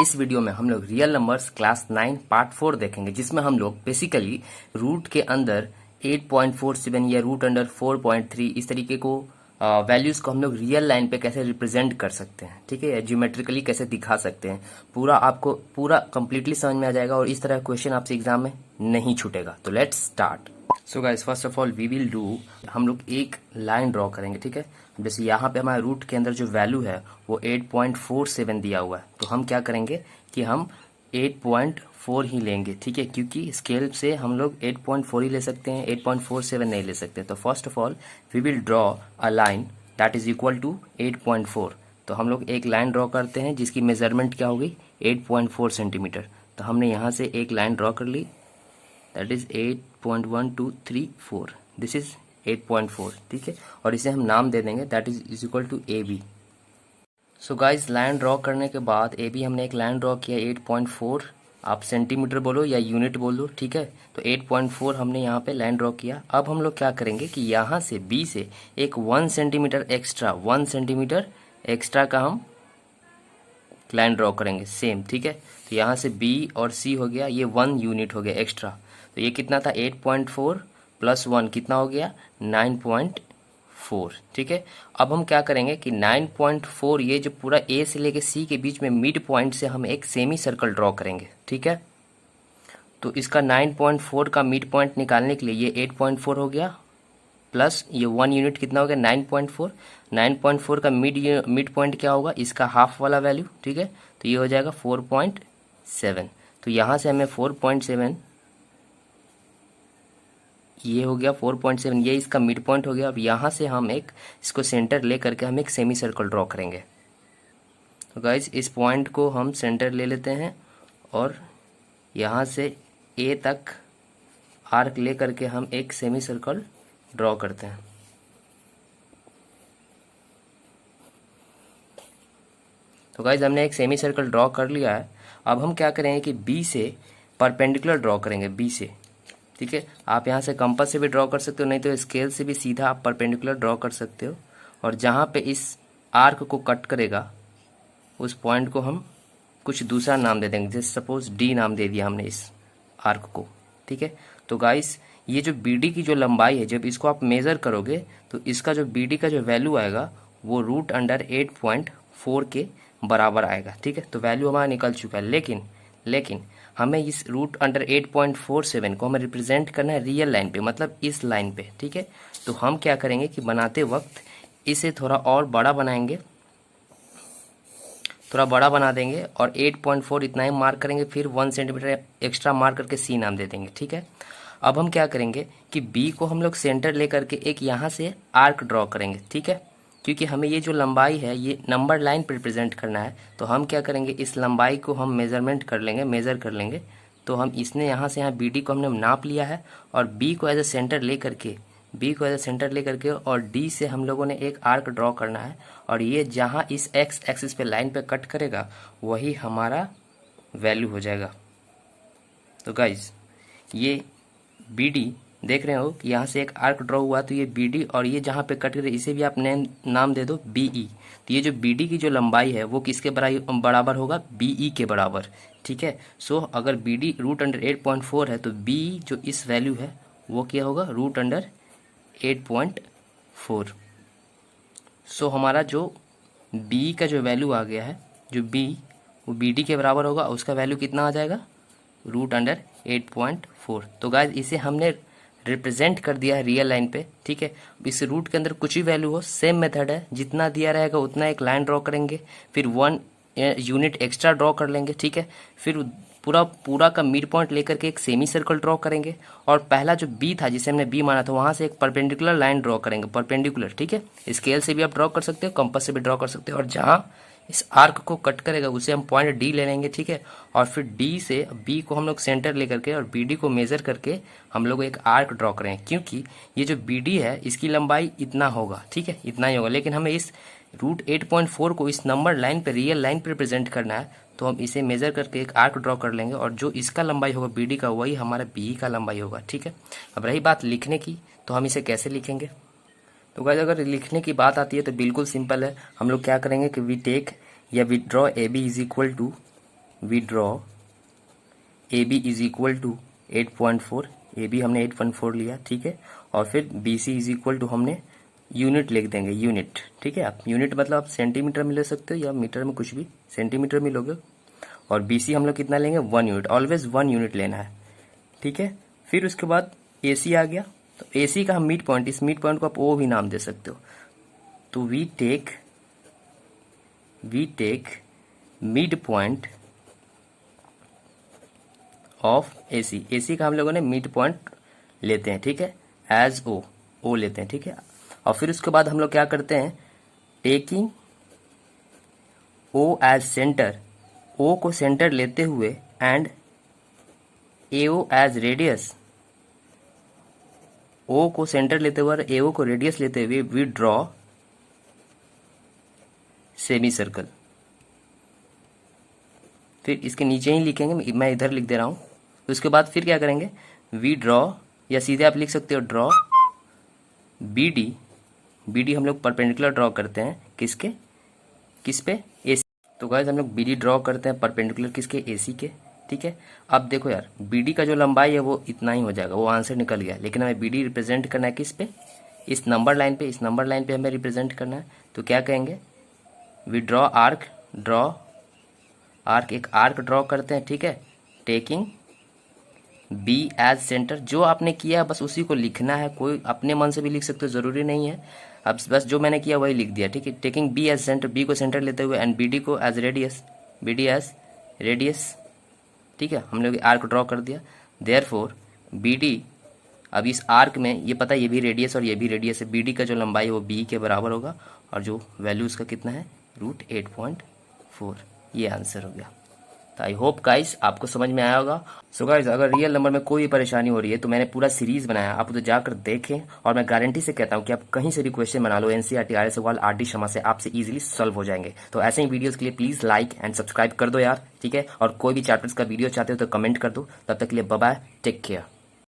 इस वीडियो में हम लोग रियल नंबर्स क्लास 9 पार्ट 4 देखेंगे, जिसमें हम लोग बेसिकली रूट के अंदर 8.47 या रूट अंडर 4.3 इस तरीके को वैल्यूज को हम लोग रियल लाइन पे कैसे रिप्रेजेंट कर सकते हैं, ठीक है, या ज्योमेट्रिकली कैसे दिखा सकते हैं। पूरा आपको पूरा कंप्लीटली समझ में आ जाएगा और इस तरह क्वेश्चन आपसे एग्जाम में नहीं छूटेगा। तो let's start. So guys, first of all we will do, हम लोग एक लाइन ड्रॉ करेंगे, ठीक है। जैसे यहाँ पे हमारे रूट के अंदर जो वैल्यू है वो 8.47 दिया हुआ है, तो हम क्या करेंगे कि हम 8.4 ही लेंगे, ठीक है, क्योंकि स्केल से हम लोग 8.4 ही ले सकते हैं, 8.47 नहीं ले सकते। तो first of all we will draw a line that is equal to 8.4। तो हम लोग एक लाइन ड्रॉ करते हैं जिसकी मेजरमेंट क्या होगी 8.4 सेंटीमीटर। तो हमने यहाँ से एक लाइन ड्रॉ कर ली, दैट इज 8.1234, दिस इज 8.4, ठीक है, और इसे हम नाम दे देंगे that is equal to A B. So guys, line draw करने के बाद ए बी हमने एक लाइन ड्रॉ किया 8.4, आप सेंटीमीटर बोलो या यूनिट बोलो, ठीक है। तो 8.4 हमने यहाँ पे लाइन ड्रॉ किया। अब हम लोग क्या करेंगे कि यहाँ से बी से एक 1 सेंटीमीटर एक्स्ट्रा, 1 सेंटीमीटर एक्स्ट्रा का हम लाइन ड्रॉ करेंगे सेम, ठीक है। तो यहाँ से बी और सी हो गया, ये 1 यूनिट हो गया एक्स्ट्रा। तो ये कितना था 8.4 प्लस 1 कितना हो गया 9.4, ठीक है। अब हम क्या करेंगे कि 9.4 ये जो पूरा ए से लेके सी के बीच में मिड पॉइंट से हम एक सेमी सर्कल ड्रॉ करेंगे, ठीक है। तो इसका 9.4 का मिड पॉइंट निकालने के लिए ये 8.4 हो गया प्लस ये 1 यूनिट कितना हो गया 9.4। 9.4 का मिड पॉइंट क्या होगा, इसका हाफ वाला वैल्यू, ठीक है। तो ये हो जाएगा 4.7। तो यहाँ से हमें 4.7, ये हो गया 4.7, ये इसका मिड पॉइंट हो गया। अब यहाँ से हम एक इसको सेंटर ले करके हम एक सेमी सर्कल ड्रॉ करेंगे। तो गाइज, इस पॉइंट को हम सेंटर ले लेते हैं और यहाँ से ए तक आर्क ले करके हम एक सेमी सर्कल ड्रॉ करते हैं। तो गाइज, हमने एक सेमी सर्कल ड्रॉ कर लिया है। अब हम क्या करेंगे कि बी से परपेंडिकुलर ड्रॉ करेंगे, बी से, ठीक है। आप यहाँ से कंपास से भी ड्रॉ कर सकते हो, नहीं तो स्केल से भी सीधा आप परपेंडिकुलर ड्रॉ कर सकते हो। और जहाँ पे इस आर्क को कट करेगा उस पॉइंट को हम कुछ दूसरा नाम दे देंगे, जैसे सपोज डी नाम दे दिया हमने इस आर्क को, ठीक है। तो गाइस, ये जो बी डी की जो लंबाई है, जब इसको आप मेज़र करोगे तो इसका जो बी डी का जो वैल्यू आएगा वो रूट अंडर 8.4 के बराबर आएगा, ठीक है। तो वैल्यू हमारा निकल चुका है, लेकिन हमें इस रूट अंडर 8.47 को हमें रिप्रेजेंट करना है रियल लाइन पे, मतलब इस लाइन पे, ठीक है। तो हम क्या करेंगे कि बनाते वक्त इसे थोड़ा और बड़ा बनाएंगे, थोड़ा बड़ा बना देंगे और 8.4 इतना ही मार्क करेंगे, फिर 1 सेंटीमीटर एक्स्ट्रा मार्क करके सी नाम दे देंगे, ठीक है। अब हम क्या करेंगे कि बी को हम लोग सेंटर लेकर के एक यहाँ से आर्क ड्रॉ करेंगे, ठीक है, क्योंकि हमें ये जो लंबाई है ये नंबर लाइन पर रिप्रेजेंट करना है। तो हम क्या करेंगे, इस लंबाई को हम मेजर कर लेंगे। तो हम इसने यहाँ से यहाँ बी डी को हमने नाप लिया है और बी को एज ए सेंटर ले करके और डी से हम लोगों ने एक आर्क ड्रॉ करना है। और ये जहाँ इस एक्स एक्सिस पे लाइन पे कट करेगा वही हमारा वैल्यू हो जाएगा। तो गाइज, ये बी डी देख रहे हो कि यहाँ से एक आर्क ड्रॉ हुआ, तो ये बी डी और ये जहाँ पे कट करे इसे भी आप नाम दे दो बी ई। तो ये जो बी डी की जो लंबाई है वो किसके बराबर होगा, बी ई के बराबर, ठीक है। सो अगर बी डी रूट अंडर 8.4 है तो बी जो इस वैल्यू है वो क्या होगा रूट अंडर 8.4। सो हमारा जो बी का जो वैल्यू आ गया है, जो बी वो बी डी के बराबर होगा, उसका वैल्यू कितना आ जाएगा रूट अंडर 8.4। तो गाइज, इसे हमने रिप्रेजेंट कर दिया है रियल लाइन पे, ठीक है। इस रूट के अंदर कुछ भी वैल्यू हो, सेम मेथड है, जितना दिया रहेगा उतना एक लाइन ड्रॉ करेंगे, फिर 1 यूनिट एक्स्ट्रा ड्रॉ कर लेंगे, ठीक है। फिर पूरा का मिड पॉइंट लेकर के एक सेमी सर्कल ड्रॉ करेंगे और पहला जो बी था जिसे हमने बी माना था वहां से एक परपेंडिकुलर लाइन ड्रॉ करेंगे, परपेंडिकुलर, ठीक है। स्केल से भी आप ड्रॉ कर सकते हो, कंपास से भी ड्रॉ कर सकते हो, और जहाँ इस आर्क को कट करेगा उसे हम पॉइंट डी ले लेंगे, ठीक है। और फिर डी से बी को हम लोग सेंटर लेकर के और बी डी को मेजर करके हम लोग एक आर्क ड्रॉ करेंगे, क्योंकि ये जो बी डी है इसकी लंबाई इतना होगा, ठीक है, इतना ही होगा। लेकिन हमें इस रूट 8.4 को इस नंबर लाइन पे, रियल लाइन पे रिप्रेजेंट करना है, तो हम इसे मेजर करके एक आर्क ड्रॉ कर लेंगे और जो इसका लंबाई होगा बी डी का वही हमारा बी का लंबाई होगा, ठीक है। अब रही बात लिखने की, तो हम इसे कैसे लिखेंगे। तो गाइस, अगर लिखने की बात आती है तो बिल्कुल सिंपल है। हम लोग क्या करेंगे कि वी टेक या we draw A B is equal to we draw A B is equal to 8.4, A B हमने 8.4 लिया, ठीक है। और फिर B C is equal to हमने यूनिट लिख देंगे, यूनिट, ठीक है। आप यूनिट मतलब आप सेंटीमीटर में ले सकते हो या मीटर में, कुछ भी, सेंटीमीटर में लोगे। और बी सी हम लोग कितना लेंगे, 1 यूनिट, ऑलवेज 1 यूनिट लेना है, ठीक है। फिर उसके बाद ए सी आ गया, तो ए सी का हम मिड पॉइंट, इस मिड पॉइंट को आप ओ भी नाम दे सकते हो। तो we take mid point of A C, A C का हम लोगों ने मिड पॉइंट लेते हैं, ठीक है, एज ओ लेते हैं, ठीक है। और फिर उसके बाद हम लोग क्या करते हैं, taking O as centre, O को सेंटर लेते हुए, and A O as radius, O को सेंटर लेते हुए और ए ओ को रेडियस लेते हुए वी ड्रॉ सेमी सर्कल। फिर इसके नीचे ही लिखेंगे, मैं इधर लिख दे रहा हूं। उसके बाद फिर क्या करेंगे, वी ड्रॉ, या सीधे आप लिख सकते हो draw B D, B D हम लोग परपेंडिकुलर ड्रॉ करते हैं, किसके, किस पे, ए सी। तो गाइस हम लोग बी डी ड्रॉ करते हैं परपेंडिकुलर किसके, ए सी के, ठीक है। अब देखो यार, बी डी का जो लंबाई है वो इतना ही हो जाएगा, वो आंसर निकल गया। लेकिन हमें बी डी रिप्रेजेंट करना है किस पे, इस नंबर लाइन पे, इस नंबर लाइन पे हमें रिप्रेजेंट करना है। तो क्या कहेंगे, वी ड्रॉ आर्क, एक आर्क ड्रॉ करते हैं, ठीक है, टेकिंग बी एज सेंटर। जो आपने किया है बस उसी को लिखना है, कोई अपने मन से भी लिख सकते हो, जरूरी नहीं है। अब बस जो मैंने किया वही लिख दिया, ठीक है। Taking B as center, B को सेंटर लेते हुए, एंड बी डी को as radius, B D as radius, ठीक है। हम लोग आर्क ड्रॉ कर दिया, देयरफॉर बी डी, अब इस आर्क में ये पता है ये भी रेडियस और ये भी रेडियस है, बी डी का जो लंबाई है वो बी के बराबर होगा, और जो वैल्यू उसका कितना है, √8.4, ये आंसर हो गया। तो आई होप गाइस आपको समझ में आया होगा। सो गाइस अगर रियल नंबर में कोई परेशानी हो रही है तो मैंने पूरा सीरीज बनाया, आप उधर जाकर देखें, और मैं गारंटी से कहता हूं कि आप कहीं से भी क्वेश्चन बना लो, एनसीईआरटी, आरएस सवाल, आरडी शर्मा से, आपसे इजीली सॉल्व हो जाएंगे। तो ऐसे ही वीडियोस के लिए प्लीज लाइक एंड सब्सक्राइब कर दो यार, ठीक है। और कोई भी चैप्टर्स का वीडियो चाहते हो तो कमेंट कर दो। तब तक के लिए बाय बाय, टेक केयर।